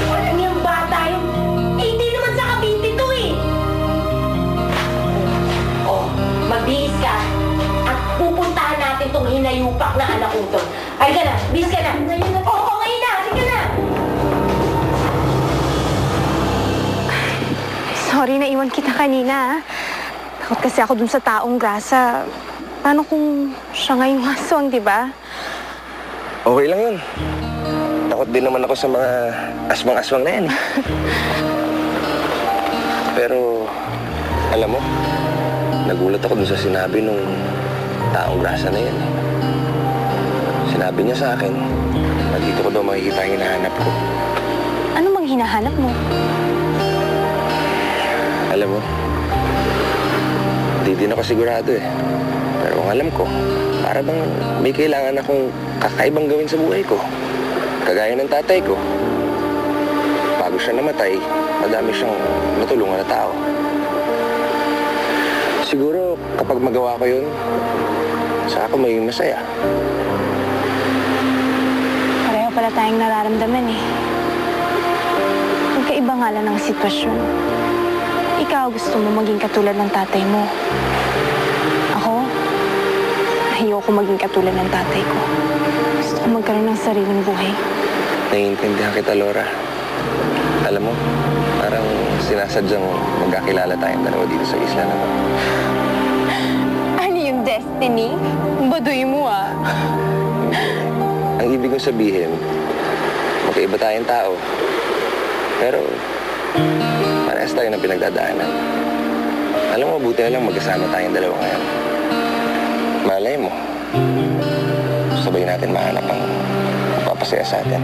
Walang yung bata yun. Eh, hindi naman sa Cavite to eh. Oh, magbihis ka. At pupuntahan natin tong hinayupak na anak ko to. Halika na, bihis ka na. Oo, ngayon na, halika na. Sorry na iwan kita kanina. Takot kasi ako dun sa taong grasa. Paano kung siya nga yung aswang, di ba? Okay lang yun. Takot din naman ako sa mga aswang-aswang na yan. Pero, alam mo, nagulat ako dun sa sinabi nung taong grasa na yan. Sinabi niya sa akin, na dito ko daw makikita ang hinahanap ko. Ano mang hinahanap mo? Alam mo, hindi din ako sigurado eh. Pero ang alam ko, para bang may kailangan akong kakaibang gawin sa buhay ko. Kagaya ng tatay ko. Bago siya namatay, madami siyang natulungan na tao. Siguro, kapag magawa ko yun, saka ako maging masaya. Pareho pala tayong nararamdaman eh. Magkaiba nga lang ng sitwasyon. Ikaw gusto mo maging katulad ng tatay mo. Ako, ayoko maging katulad ng tatay ko. Gusto ko magkaroon ng sariling buhay. Naiintindihan kita, Laura. Alam mo, parang sinasadyang magkakilala tayong dalawa dito sa isla na to. Ano yung destiny? Baduy mo ah. Ang ibig kong sabihin, magkaiba tayong tao. Pero, parehas tayo ng pinagdadaanan. Alam mo, buti na lang magkasama tayong dalawa ngayon. Malay mo, sabay natin mahanap ang magpapasaya sa atin.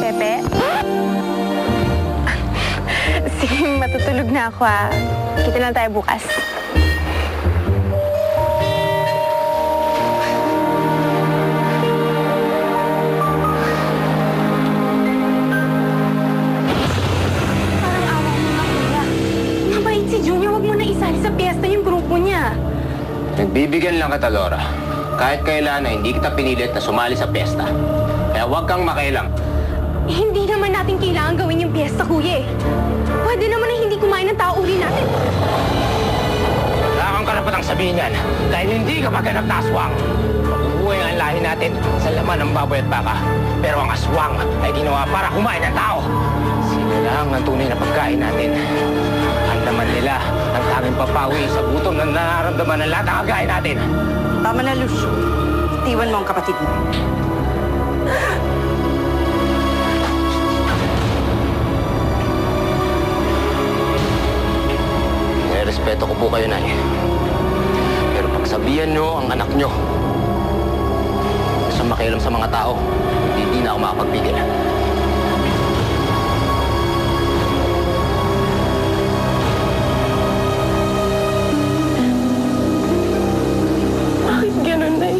Pepe? Sige, matutulog na ako ah. Kita lang tayo bukas. Sa piyesta yung grupo niya. Nagbibigyan lang kita, Laura. Kahit kailan na hindi kita pinilit na sumali sa piyesta. Kaya huwag kang makialam. Hindi naman natin kailangan gawin yung piyesta, kuya eh. Pwede naman na hindi kumain ng tao uli natin. Wala kang karapatang sabihin yan. Dahil hindi ka maganap na aswang. Mabubuhay ang lahi natin sa laman ng baboy at baka. Pero ang aswang ay ginawa para kumain ng tao. Sila lang ang tunay na pagkain natin. Ang laman nila ang tanging papawi sa gutom na nararamdaman ng lahat ng kagaya natin. Tama na, Lucio. Itiwan mo ang kapatid mo. May respeto ko po kayo, Nay. Pero pagsabihan nyo ang anak nyo sa makialam sa mga tao, hindi na ako makapagpigil. Bakit ganun, Nay?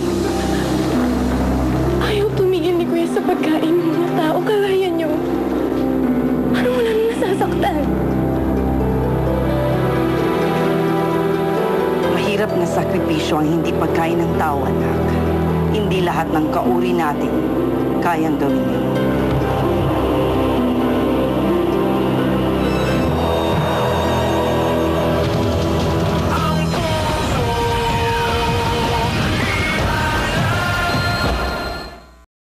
Ayaw tumigil ni Kuya sa pagkain ng mga tao kagaya niyo. Ano mo lang nasasaktan? Mahirap na sakripisyo ang hindi pagkain ng tao, anak. Hindi lahat ng kauri natin kayang gawin yun.